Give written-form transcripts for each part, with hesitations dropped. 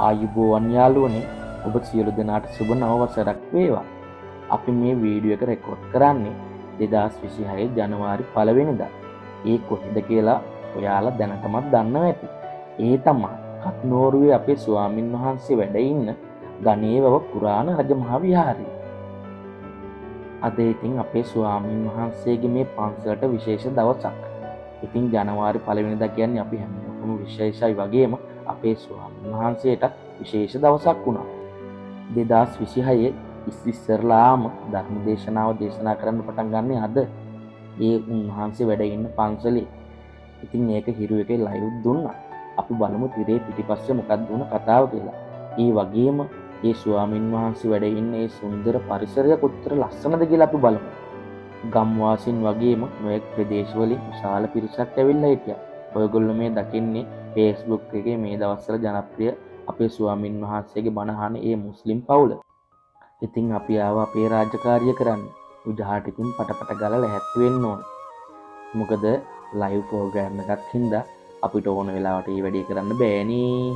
ආයුබෝවන් යාළුවනේ, ඔබ සියලු දෙනාට සුබ නව වසරක් වේවා. අපි මේ වීඩියෝ එක රෙකෝඩ් කරන්නේ 2026 ජනවාරි 1 වෙනිදා. ඒ කොහෙද කියලා ඔයාලා දැනටමත් දන්නවා ඇති. ඒ තමයි කත්නෝරුවේ අපේ ස්වාමින් වහන්සේ වැඩ ඉන්න ගණේවව පුරාණ රජමහා විහාරය. අද ඉතින් අපේ ස්වාමින් වහන්සේගේ මේ පන්සලට විශේෂ දවසක්. ඉතින් ජනවාරි 1 වෙනිදා කියන්නේ අපි හැමෝටම විශේෂයි වගේම අපේ ස්වාමීන් වහන්සේට විශේෂ දවසක් වුණා. 2026 ඉස්සරලාම ධර්ම දේශනාව දේශනා කරන්න පටන් ගන්නේ අද. ඒ උන්වහන්සේ වැඩ ඉන්න පන්සලේ. ඉතින් ඒක හිරු එකේ ලයිව් දුන්නා. අපි බලමු තිරේ පිටිපස්සේ මොකක්ද වුණ කතාව කියලා. ඒ වගේම ඒ ස්වාමීන් වහන්සේ වැඩ ඉන්න ඒ සුන්දර පරිසරය කොච්චර ලස්සනද කියලා අපි බලමු. ගම්වාසීන් වගේම නොයෙක් ප්‍රදේශවලින් විශාල පිරිසක් ඇවිල්ලා හිටියා. ඔයගොල්ලෝ මේ දකින්නේ Facebook එකේ මේ දවස්වල ජනප්‍රිය අපේ ස්වාමින් වහන්සේගේ බණ අහන ඒ මුස්ලිම් පවුල. ඉතින් අපි ආවා අපේ රාජකාරිය කරන්න. උජහාට ඉතින් පටපට ගාලා ලැහැත්ති වෙන්න ඕන. මොකද ලයිව් ප්‍රෝග්‍රෑම් එකක් හින්දා අපිට ඕන වෙලාවට මේ වැඩේ කරන්න බෑනේ.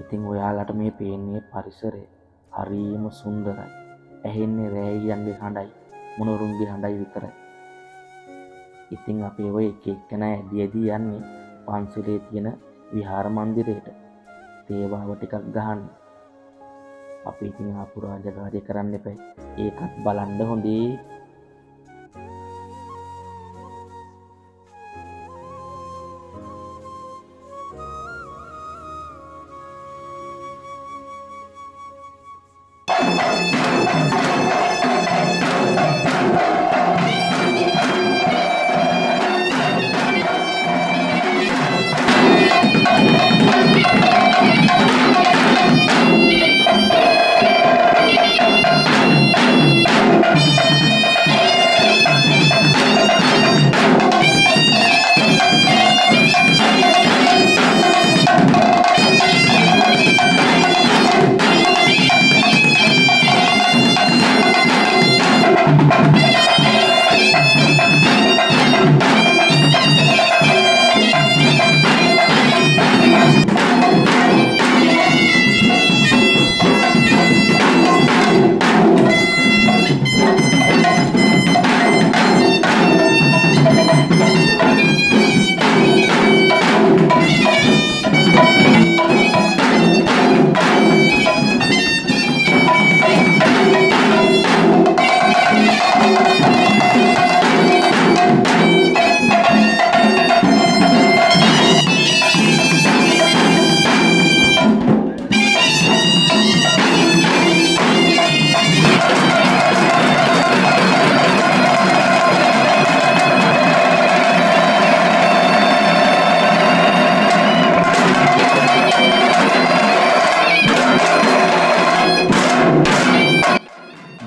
ඉතින් ඔයාලට මේ පේන්නේ පරිසරය හරිම සුන්දරයි. ඇහෙන්නේ රෑයියන්ගේ හඬයි, මොනරුන්ගේ හඬයි විතරයි. ඉතින් අපි ඔය එක එක්කෙනා ඇදී යන්නේ පන්සලේ තියෙන විහාර මන්දිරයට. තේවාව ටිකක් ගහන්න. අපි ඉතින් ආපු රාජකාරිය කරන්න එපා. ඒකත් බලන්න හොඳේ.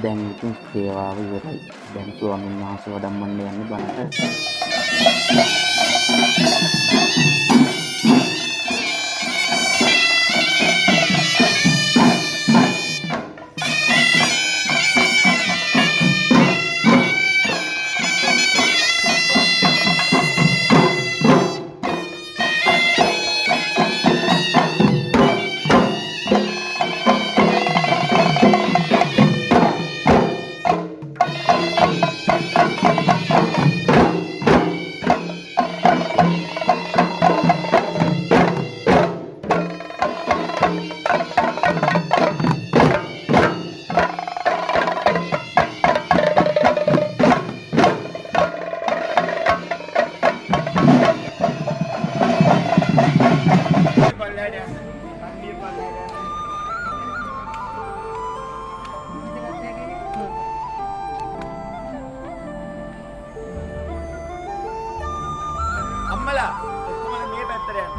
දැන් ඉතින් සේවාව ඉවරයි. දැන් ස්වාමීන් වහන්සේ වඩම්මන්න යන්නේ බණට. අම්මලා ඔක්කොම මේ පැත්තට යන්න.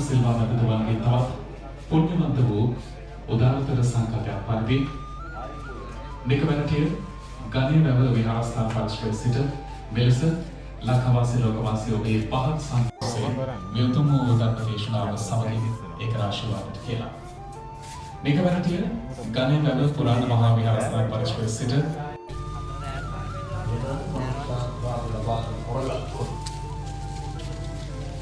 සිල්වා මැතිතුමන්ගේ තවත් පුණ්‍යවන්ත වූ උදාරතර සංකල්පයක් පරිදි නිකමැටිය ගණේවැව විහාරස්ථාන පරිශ්‍රයේ සිට මෙලෙස ලංකාවාසී ලෝකවාසී ඔබේ පහත් සංස්කෘතිය මෙතුම් වූ ධර්ම දේශනාව සමගින් ඒක ආශිර්වාදයට කියලා. නිකමැටිය ගණේවැව පුරාණ මහා විහාරස්ථාන පරිශ්‍රයේ සිට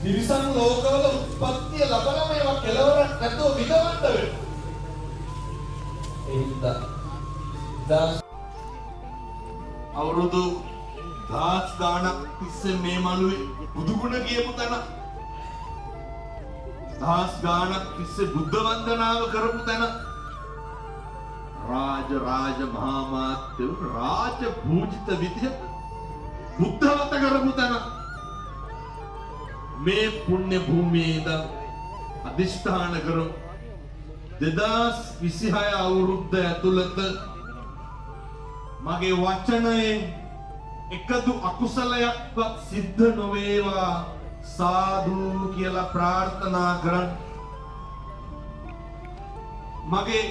නිරිසන් ලෝකවල උත්පත්තිය ලබන මේවා කෙලවරක් නැතුව විඳවන්න වෙනවා. අවුරුදු 10 ගාණක් තිස්සේ මේ මළුවේ බුදුගුණ කියපු තැන 10 ගාණක් තිස්සේ බුද්ධ වන්දනාව කරපු තැන රාජ මහා මාත්‍ය රාජ පූජිත විදියට බුද්ධවත කරපු තැන මේ පුණ්‍ය භූමියේ ඉඳන් අදිෂ්ඨාන කරමු 2026 අවුරුද්ද ඇතුළත මගේ වචනයෙන් එකදු අකුසලයක්වත් සිද්ධ නොවේවා සාදු කියලා ප්‍රාර්ථනා කරන් මගේ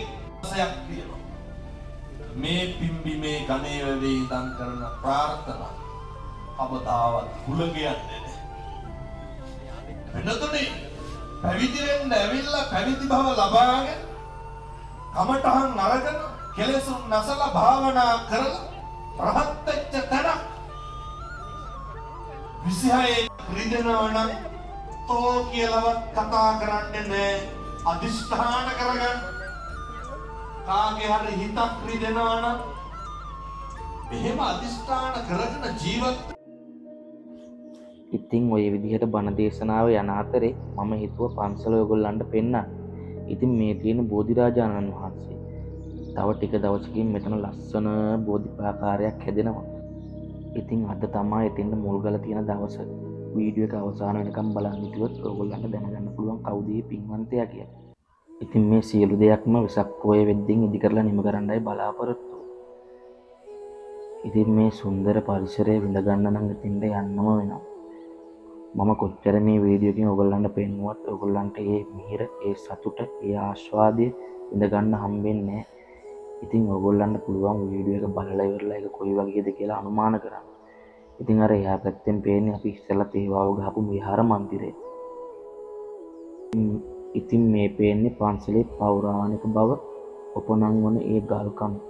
සයක් තියෙනවා මේ පිම්බීමේ ගණේ වේවි ඉඳන් කරන ප්‍රාර්ථනා අවදාවත් කුලගයන්නේ වෙනතුනේ පැවිදි වෙන්න ඇවිල්ලා පැවිදි භව ලබාගෙන කමඨහන් අරගෙන කෙලෙසුන් නැසලා භාවනා කරලා රහත් වෙච්ච තැන 26 රිදෙනවා නම් තෝ කියලාවත් කතා කරන්නේ නැහැ අදිෂ්ඨාන කරගන්න කාගේ හරි හිතක් රිදෙනවා නම් එහෙම අදිෂ්ඨාන කරගෙන ජීවත් ඉතින් ඔය විදිහට බණ දේශනාව යන අතරේ මම හිතුව පන්සල ඔයගොල්ලන්ට පෙන්නන්න. ඉතින් මේ තියෙන බෝධිරාජානන් වහන්සේ තව ටික දවසකින් මෙතන ලස්සන බෝධිපාකාරයක් හැදෙනවා. ඉතින් අද තමයි එතෙන්ට මුල්ගල තියෙන දවස. වීඩියෝ එක අවසාන වෙනකම් බලන්න හිටියොත් ඔයගොල්ලන්ට දැනගන්න පුළුවන් කවුද මේ පින්වන්තයා කියලා. ඉතින් මේ සියලු දෙයක්ම වෙසක් පොය වෙද්දින් ඉදි කරලා නිම කරන්නයි බලාපොරොත්තු. ඉතින් මේ සුන්දර පරිසරය විඳ ගන්න නම් එතෙන්ට යන්නම වෙනවා. මම කොච්චර මේ වීඩියෝ එකෙන් ඔයගොල්ලන්ට පෙන්නුවත් ඔයගොල්ලන්ට මේ මිහිර, ඒ සතුට, ඒ ආස්වාදය විඳ ගන්න හම්බෙන්නේ නැහැ. ඉතින් ඔයගොල්ලන්ට පුළුවන් වීඩියෝ එක බලලා ඉවරලා ඒක කොයි වගේද කියලා අනුමාන කරන්න. ඉතින් අර එහා පැත්තෙන් පේන්නේ අපි ඉස්සෙල්ලා තේවාව ගහපු විහාර මන්දිරය. ඉතින් මේ පේන්නේ පන්සලේ පෞරාණික බව උපනං වන ඒ ගල් කණු.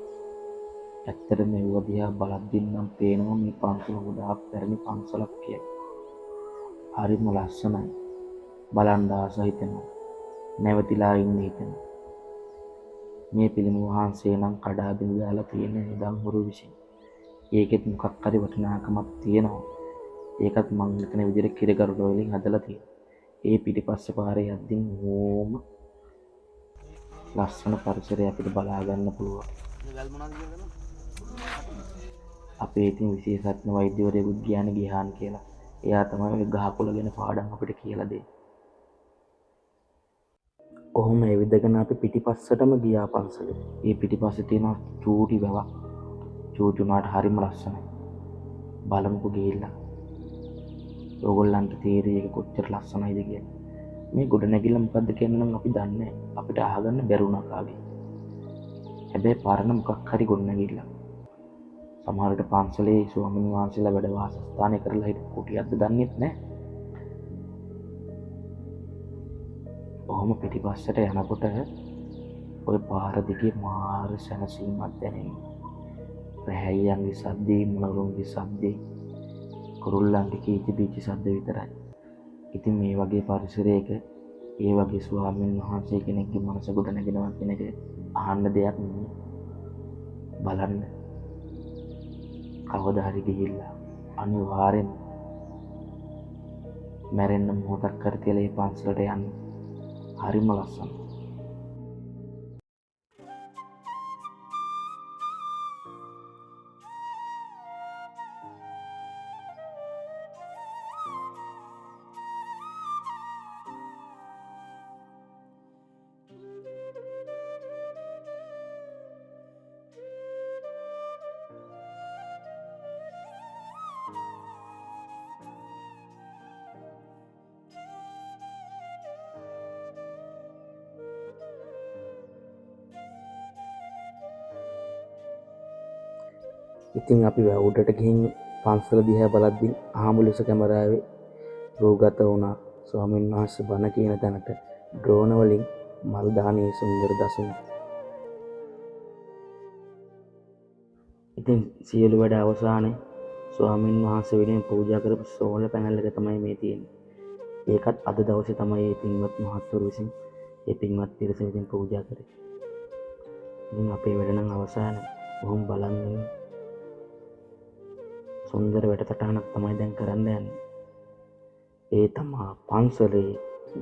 ඇත්තට මේව දිහා බලද්දී නම් පේනවා මේ පන්සල ගොඩාක් පැරණි පන්සලක් කියලා. හරිම ලස්සනයි. බලන්න ආස හිතෙනවා. නැවතිලා ඉන්න හිතෙනවා. මේ පිළිම වහන්සේ නම් කඩා බිඳ දාලා තියෙන නිදන් හුරු විසින්. ඒකෙත් මොකක් හරි වටිනාකමක් තියෙනවා. ඒකත් මං හිතන විදිහට කිරගරුඩ වලින් හදලා තියෙනවා. ඒ පිටිපස්සේ පාරේ යද්දී ඕම ලස්සන පරිසරයක් අපිට බලා ගන්න පුළුවන්. අපේ ඉතින් විශේෂඥ වෛද්‍යවරයෙකුත් කියන්නේ ගිහාන් කියලා. එයා තමයි ඔය ගහකොළ ගැන පාඩම් අපිට කියලා දෙන්නේ. කොහොම ඇවිදගෙන අපි පිටිපස්සටම ගියා පන්සලේ. ඒ පිටිපස්සේ තියෙන චූටි වැවක්. චූටි උනාට හරිම ලස්සනයි. බලමුකෝ ගිහිල්ලා. ඔයගොල්ලන්ට තේරෙයි ඒක කොච්චර ලස්සනයිද කියලා. මේ ගොඩනැගිල්ල මොකද්ද කියන නම් අපි දන්නේ නැහැ. අපිට අහගන්න බැරුණා කාගේ. හැබැයි පරණ මොකක් හරි ගොඩනැගිල්ල. සමහර විට පන්සලේ ස්වාමීන් වහන්සේලා වැඩ වාසස්ථානය කරලා හිටපු කුටියක්ද දන්නෙත් නැහැ. ඔහොම පිටිපස්සට යනකොට ඔය පාර දිගේ මාර සැනසීමක් දැනෙනවා. රැහැයියන්ගේ සද්දේ, මොනරුන්ගේ සද්දේ, කුරුල්ලන්ගේ කීචි බීචි සද්ද විතරයි. ඉතින් මේ වගේ පරිසරයක ඒ වගේ ස්වාමීන් වහන්සේ කෙනෙක්ගේ මනස ගොඩ නැගෙනවා කියන එක අහන්න දෙයක් නෙමෙයි. බලන්න. කවදා හරි ගිහිල්ලා අනිවාර්යෙන් මැරෙන්න මොහොතක් කර තියලා මේ පන්සලට යන්න. හරිම ලස්සනයි. ඉතින් අපි වැවුඩට ගිහින් පන්සල දිහා බලද්දි ආමු ලෙස කැමරාවේ රූගත වුණා ස්වාමීන් වහන්සේ බණ කියන තැනට ඩ්‍රෝන වලින් මල් දානේ සුන්දර දසුන්. ඉතින් සියලු වැඩ අවසානයේ ස්වාමීන් වහන්සේ වෙනුවෙන් පූජා කරපු සෝල පැනල් එක තමයි මේ තියෙන්නේ. ඒකත් අද දවසේ තමයි මේ පින්වත් මහත්වරු විසින් මේ පින්වත් පිරිස විසින් පූජා කරේ. ඉතින් අපේ වැඩ නම් අවසానයි. බොහොම බලන් ඉන්න. සුන්දර වැඩසටහනක් තමයි දැන් කරන්න යන්නේ. ඒ තමා පන්සලේ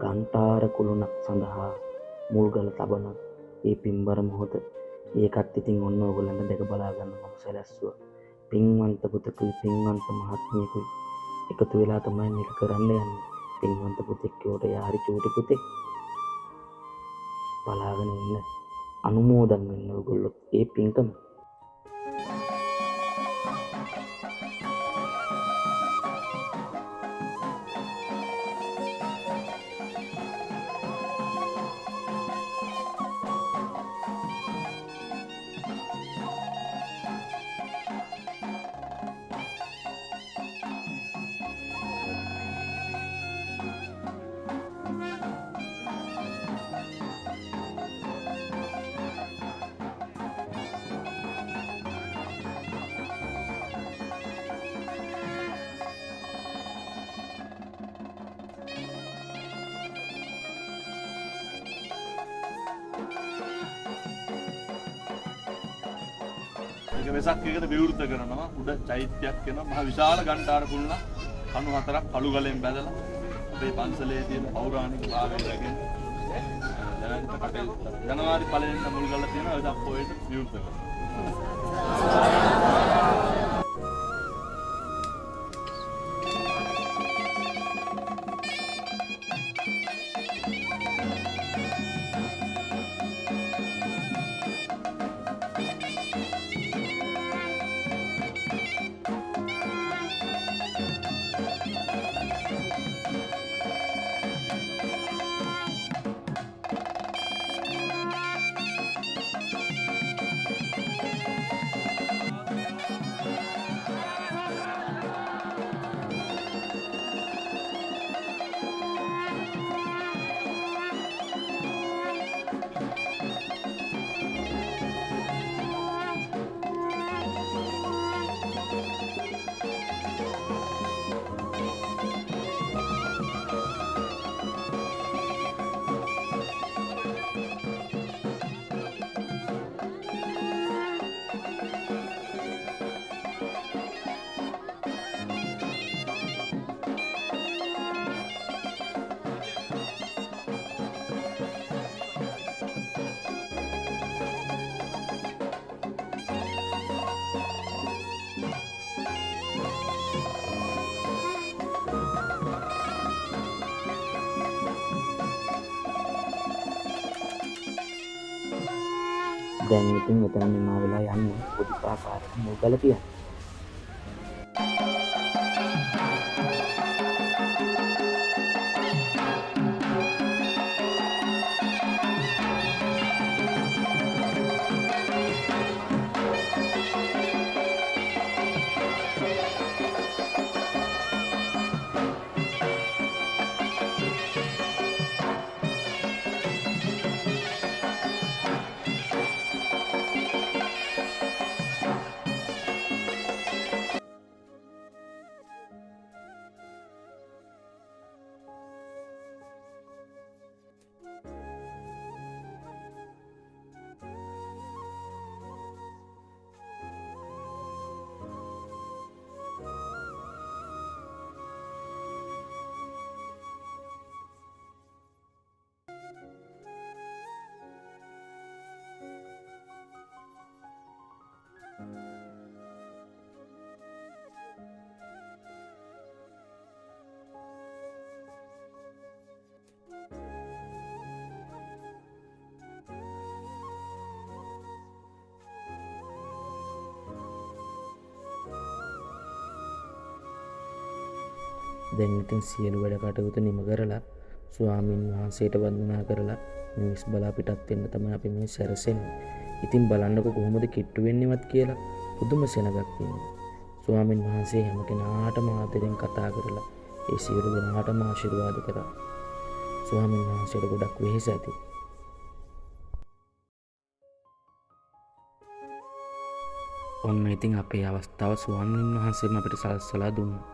ගන්ටාර කුළුණක් සඳහා මුල්ගල තබන ඒ පින්බර මොහොත. ඒකත් ඉතින් ඔන්න ඔයගොල්ලන්ට දෙක බලා ගන්න මම සැලැස්සුවා. පින්වන්ත පුතකුයි පින්වන්ත මහත්මියකුයි එකතු වෙලා තමයි මේක කරන්න යන්නේ. පින්වන්ත පුතෙක් කියවට යාරි චූටි පුතෙක්. බලාගෙන ඉන්න. අනුමෝදන් වෙන්න ඔයගොල්ලෝ ඒ පින්කම. ඒක වෙසක් එකට විවෘත කරනවා උඩ චෛත්‍යයක් වෙනවා මහ විශාල ගණ්ඩාර කුළුණ 94ක් කළු ගලෙන් බැඳලා අපේ පන්සලේ තියෙන පෞරාණික භාවය රැගෙන දැනට කටයුතු ජනවාරි 1 වෙනිදා මුල් ගල්ලා තියෙනවා ඒ දක්පොයට විවෘත කරනවා. දැන් ඉතින් මෙතන නිමා වෙලා යන්නේ බුද්ධාකාරයට මුල්ගල තියන්න. දැන් ඉතින් සියලු වැඩ කටයුතු නිම කරලා ස්වාමීන් වහන්සේට වන්දනා කරලා නිවෙස් බලා පිටත් වෙන්න තමයි අපි මේ සැරසෙන්නේ. ඉතින් බලන්නකො කොහොමද කිට්ටු වෙන්නේවත් කියලා. පුදුම සෙනගක් තියෙනවා. ස්වාමින් වහන්සේ හැම කෙනාටම ආදරෙන් කතා කරලා ඒ සියලු දෙනාටම ආශිර්වාද කරා. ස්වාමින් වහන්සේට ගොඩක් වෙහෙස ඇති. ඔන්න ඉතින් අපේ අවස්ථාව ස්වාමීන් වහන්සේම අපිට සලස්සලා දුන්නා.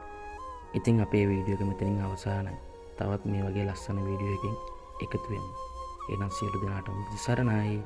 ඉතින් අපේ වීඩියෝ එක මෙතනින් අවසానයි. තවත් මේ වගේ ලස්සන වීඩියෝ එකකින් එකතු වෙමු. එහෙනම් සියලු දෙනාටම සරණයි.